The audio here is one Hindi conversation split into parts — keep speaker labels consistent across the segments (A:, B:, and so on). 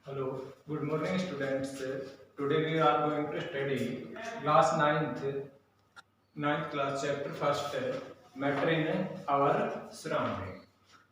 A: Hello, good morning students. Today we are going to study class ninth class chapter first matter in our surrounding.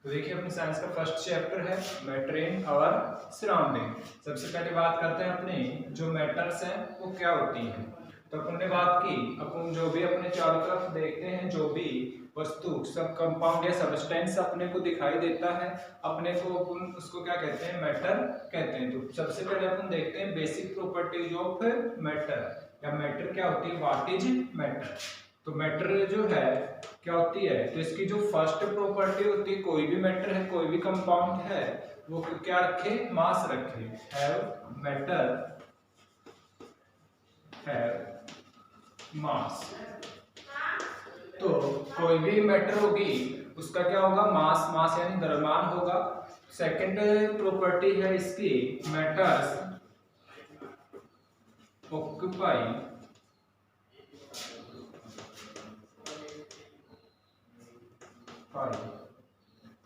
A: तो देखिए अपने साइंस का फर्स्ट चैप्टर है मैटर इन आवर सराउंडिंग। सबसे पहले बात करते हैं अपने जो मैटर्स हैं वो क्या होती हैं। तो अपन ने बात की अपन जो भी अपने चारों तरफ देखते हैं जो भी वस्तु सब कंपाउंड या सब्सटेंस अपने को दिखाई देता है अपने को अपन उसको क्या कहते हैं मैटर कहते हैं। तो सबसे पहले अपन देखते हैं बेसिक प्रॉपर्टीज ऑफ मैटर या मैटर क्या होती है, व्हाट इज मैटर। तो मैटर जो है क्या होती है, तो इसकी जो फर्स्ट प्रॉपर्टी होती है कोई भी मैटर है कोई भी कंपाउंड है वो क्या रखे, मास रखे। हैव मैटर हैव मास। तो कोई भी मैटर होगी उसका क्या होगा, मास। मास यानी द्रव्यमान होगा। सेकंड प्रॉपर्टी है इसकी मैटर्स ऑक्यूपाई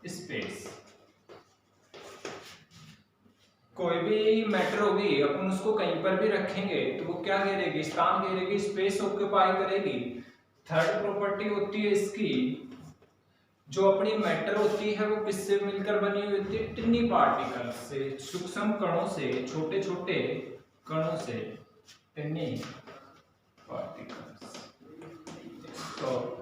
A: स्पेस। कोई भी मैटर होगी अपन उसको कहीं पर भी रखेंगे तो वो क्या घेरेगी, स्थान घेरेगी, स्पेस ऑक्यूपाई करेगी। थर्ड प्रॉपर्टी होती है इसकी जो अपनी मैटर होती है वो किससे मिलकर बनी हुई होती है, टिनी पार्टिकल से, सूक्ष्म कणों से, छोटे छोटे कणों से, टिनी पार्टिकल्स। तो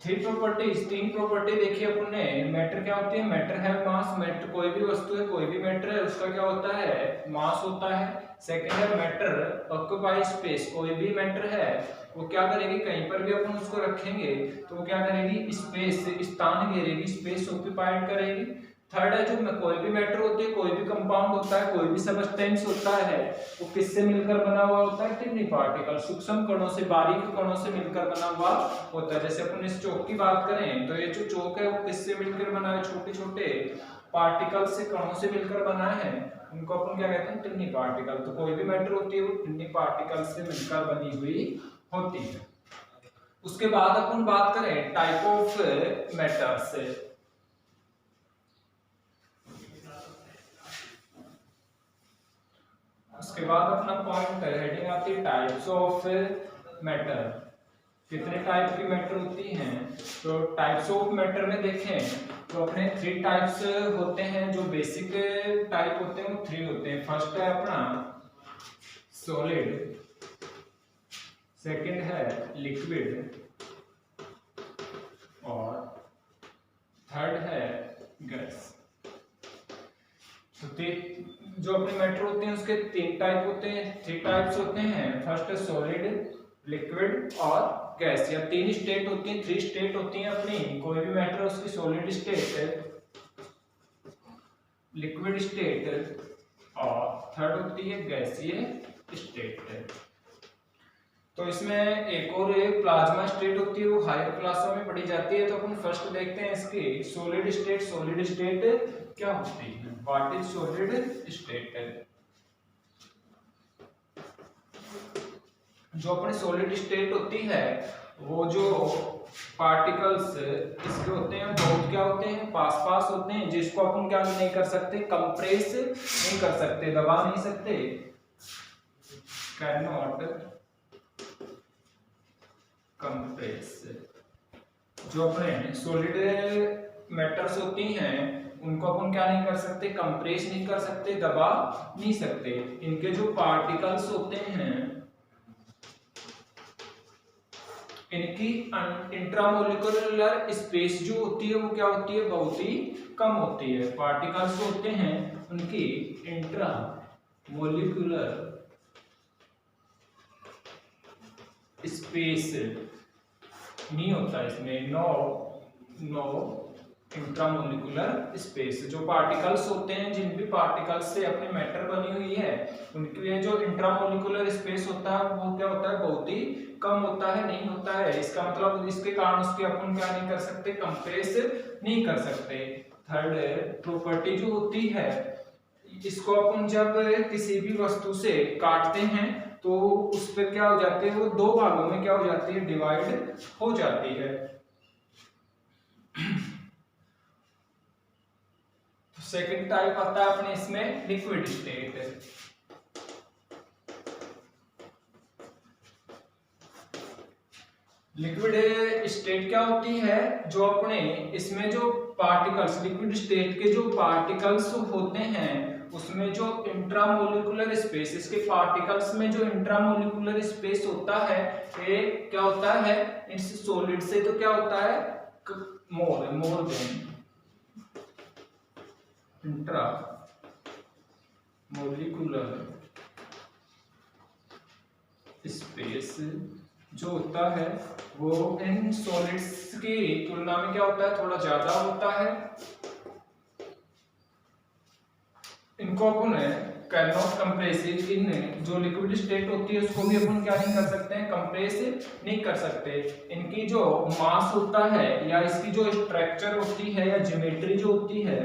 A: तीन प्रॉपर्टी देखी अपन ने। मैटर क्या होती है, मैटर है मास। मैटर कोई भी वस्तु है कोई भी मैटर है उसका क्या होता है, मास होता है। सेकंड है मैटर ऑक्यूपाई स्पेस। कोई भी मैटर है वो क्या करेगी, कहीं पर भी अपन उसको रखेंगे तो वो क्या करेगी, स्पेस, स्थान घेरेगी, स्पेस ऑक्यूपाइड करेगी। थर्ड है जो कोई भी मैटर होती है कोई भी कंपाउंड होता है कोई भी सब्सटेंस होता है वो किससे मिलकर बना हुआ होता है, टिनी पार्टिकल, सूक्ष्म कणों से, बारीक कणों से मिलकर बना हुआ होता है। जैसे अपन इस चौक की बात करें तो ये जो चौक है वो किससे मिलकर बना है, छोटे छोटे पार्टिकल से, कणों से मिलकर बना है, उनको अपन क्या कहते हैं, टिनी पार्टिकल। तो कोई भी मैटर होती है वो टिनी पार्टिकल से मिलकर बनी हुई होती है। उसके बाद अपन बात करें टाइप ऑफ मैटर्स। उसके बाद अपना पॉइंट हेडिंग आती है टाइप्स ऑफ मैटर। कितने टाइप की मैटर होती हैं, तो टाइप्स ऑफ मैटर में देखें तो अपने थ्री टाइप्स होते हैं। जो बेसिक टाइप होते हैं वो थ्री होते हैं। फर्स्ट है अपना सॉलिड, सेकंड है लिक्विड और थर्ड है गैस। तो जो अपने मैटर होते हैं उसके तीन टाइप होते हैं, थ्री टाइप्स होते हैं। फर्स्ट है सॉलिड, लिक्विड और गैस। या तीन स्टेट होती हैं, थ्री स्टेट होती हैं अपनी। कोई भी मैटर उसकी सॉलिड स्टेट, लिक्विड स्टेट और थर्ड होती है गैसीय स्टेट। तो इसमें एक और प्लाज्मा स्टेट होती है वो हायर क्लासों में पढ़ी जाती है। तो अपन फर्स्ट देखते हैं इसकी सॉलिड स्टेट। सॉलिड स्टेट क्या होती है, व्हाट इज सॉलिड स्टेट। जो अपनी सॉलिड स्टेट होती है वो जो पार्टिकल्स इसके होते हैं बहुत क्या होते हैं, पास पास होते हैं, जिसको अपन क्या नहीं कर सकते, कंप्रेस नहीं कर सकते, दबा नहीं सकते, कैन नॉट कंप्रेस। जो अपने सॉलिड मैटर्स होती हैं उनको अपन क्या नहीं कर सकते, कंप्रेस नहीं कर सकते, दबा नहीं सकते। इनके जो पार्टिकल्स होते हैं इनकी इंट्रामोलिकुलर स्पेस जो होती है वो क्या होती है, बहुत ही कम होती है। पार्टिकल्स जो होते हैं उनकी इंट्रामोलिकुलर स्पेस नहीं होता इसमें, नो इंट्रामोलिकुलर स्पेस। जो पार्टिकल्स होते हैं जिन भी पार्टिकल्स से अपनी मैटर बनी हुई है उनके लिए जो इंट्रामोलिकुलर स्पेस होता है वो क्या होता है, बहुत ही कम होता है, नहीं होता है। इसका मतलब इसके कारण उसके अपन क्या नहीं कर सकते, कंप्रेस नहीं कर सकते। थर्ड प्रॉपर्टी जो होती है इसको अपन जब किसी भी वस्तु से काटते हैं तो उस पर क्या हो जाती है, वो दो भागों में क्या हो जाती है, डिवाइड हो जाती है। सेकंड टाइप आता है अपने इसमें लिक्विड स्टेट। लिक्विड स्टेट क्या होती है, जो अपने इसमें जो पार्टिकल्स, लिक्विड स्टेट के जो पार्टिकल्स होते हैं उसमें जो इंट्रामोलिकुलर स्पेस, इसके पार्टिकल्स में जो इंट्रामोलिकुलर स्पेस होता है ये क्या होता है, इस सॉलिड से तो क्या होता है more than intra molecular space जो होता है वो इन सॉलिड्स की तुलना में क्या होता है, थोड़ा ज्यादा होता है। इनको अपन कैन नॉट कंप्रेस, इन जो लिक्विड स्टेट होती है उसको भी अपन क्या नहीं कर सकते हैं, कंप्रेस नहीं कर सकते। इनकी जो मास होता है या इसकी जो स्ट्रक्चर होती है या ज्योमेट्री जो होती है,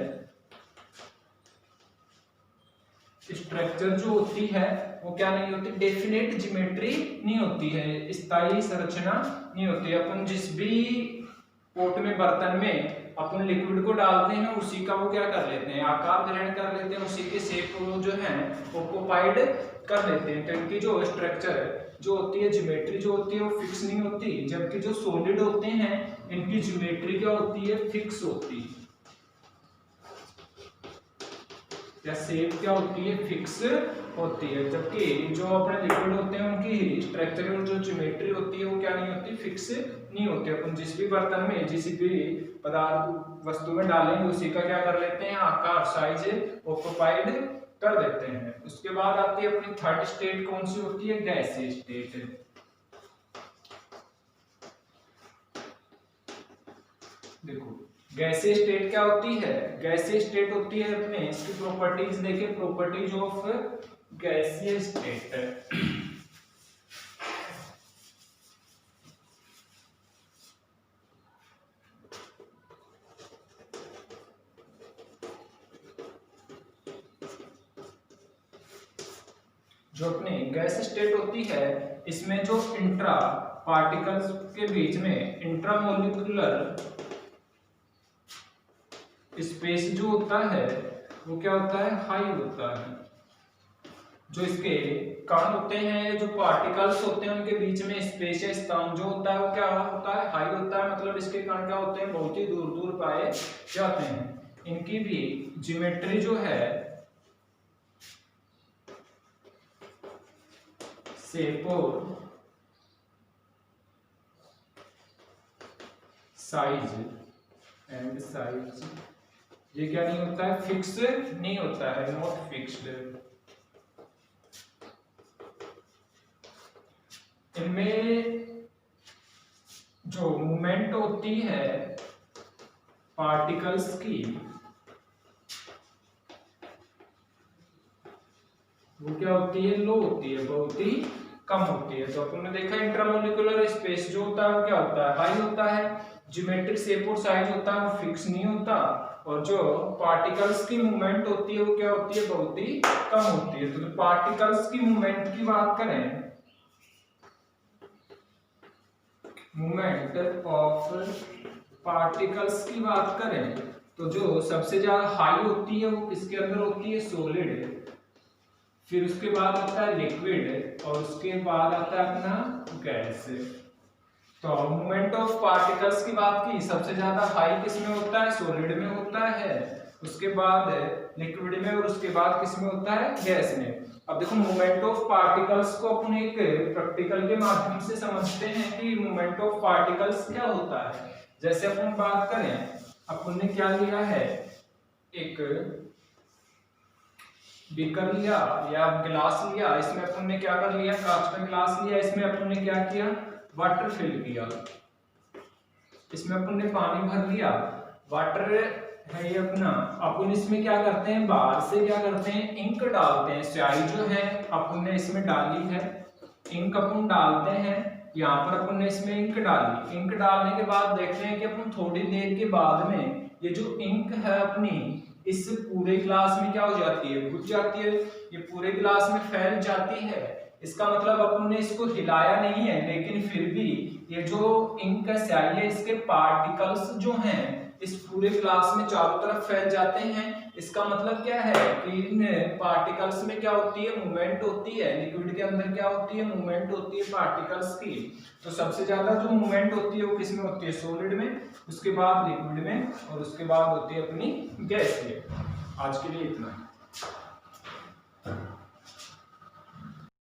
A: स्ट्रक्चर जो होती है वो क्या नहीं होती, डेफिनेट ज्योमेट्री नहीं होती है, स्थायी संरचना नहीं होती। अपन जिस भी पोट में, बर्तन में अपन लिक्विड को डालते हैं उसी का वो क्या कर लेते हैं, आकार ग्रहण कर लेते हैं, उसी के शेप को जो है ऑक्युपाइड कर लेते हैं। तो इनकी जो स्ट्रक्चर जो होती है, ज्योमेट्री जो होती है वो फिक्स नहीं होती, जबकि जो सॉलिड होते हैं इनकी ज्योमेट्री क्या होती है, फिक्स होती है, या शेप क्या होती है, फिक्स होती है। जबकि जो अपने लिक्विड होते हैं उनकी स्ट्रक्चरल जो ज्योमेट्री होती है वो क्या नहीं होती, फिक्स नहीं होती। अपन जिस भी बर्तन में, जिस भी पदार्थ वस्तु में डालेंगे उसी का क्या कर लेते हैं, आकार, साइज ऑक्युपाइड कर देते हैं। उसके बाद आती है अपनी थर्ड स्टेट, कौन सी होती है, गैसीय स्टेट। देखो गैसीय स्टेट क्या होती है, गैसीय स्टेट होती है अपने, इसकी प्रॉपर्टीज देखें, प्रॉपर्टीज ऑफ गैसीय स्टेट। जो अपनी गैस स्टेट होती है इसमें जो इंट्रा पार्टिकल्स के बीच में इंट्रामोलिकुलर स्पेस जो होता है वो क्या होता है, हाई होता है। जो इसके कण होते हैं, जो पार्टिकल्स होते हैं उनके बीच में स्पेस या स्थान जो होता है वो क्या होता है, हाई होता है। मतलब इसके कण क्या होते हैं, बहुत ही दूर दूर पाए जाते हैं। इनकी भी ज्योमेट्री जो है, शेप और साइज एंड साइज ये क्या नहीं होता है, फिक्स नहीं होता है, नॉट फिक्स्ड। इनमें जो मूवमेंट होती है पार्टिकल्स की वो क्या होती है, लो होती है, बहुत ही कम होती है। तो अपन ने देखा इंट्रामोलिकुलर स्पेस जो होता है वो क्या होता है, हाई होता है। ज्योमेट्रिक शेप और साइज होता है वो फिक्स नहीं होता, और जो पार्टिकल्स की मूवमेंट होती है वो क्या होती है, बहुत ही कम होती है। तो पार्टिकल्स की मूवमेंट की बात करें, मूवमेंट ऑफ पार्टिकल्स की बात करें तो जो सबसे ज्यादा हाई होती है वो किसके अंदर होती है, सॉलिड। फिर उसके बाद आता है लिक्विड और उसके बाद आता है अपना गैस। तो मूवमेंट ऑफ पार्टिकल्स की बात की, सबसे ज्यादा हाई किस में होता है, सॉलिड में होता है, उसके बाद लिक्विड में, और उसके बाद किस में होता है, गैस में। अब देखो मूवमेंट ऑफ पार्टिकल्स को अपन एक प्रैक्टिकल के माध्यम से समझते हैं कि मूवमेंट ऑफ पार्टिकल्स क्या होता है। जैसे अपन बात करें, अपन ने क्या लिया है, एक बीकर लिया या गिलास लिया, इसमें अपन ने क्या कर लिया, कांच का गिलास लिया, इसमें अपन ने क्या किया, वाटर फिल किया, इसमें अपन ने पानी भर लिया, वाटर है ये अपना। अपन इसमें क्या करते हैं, बाहर से क्या करते हैं, इंक डालते हैं, स्याही जो है अपन ने इसमें डाली है, इंक अपन डालते हैं, यहाँ पर अपन ने इसमें इंक डाली। इंक डालने के बाद देखते हैं कि अपन थोड़ी देर के बाद में ये जो इंक है अपनी इस पूरे गिलास में क्या हो जाती है, घुस जाती है, ये पूरे गिलास में फैल जाती है। इसका मतलब अपन ने इसको हिलाया नहीं है, लेकिन फिर भी ये जो इंक का स्याही है इसके पार्टिकल्स जो हैं इस पूरे क्लास में चारों तरफ फैल जाते हैं। इसका मतलब क्या है कि इन पार्टिकल्स में क्या होती है, मूवमेंट होती है। लिक्विड के अंदर क्या होती है, मूवमेंट होती है पार्टिकल्स की। तो सबसे ज्यादा जो मूवमेंट होती है वो किस में होती है, सॉलिड में, उसके बाद लिक्विड में, और उसके बाद होती है अपनी गैस में। आज के लिए इतना।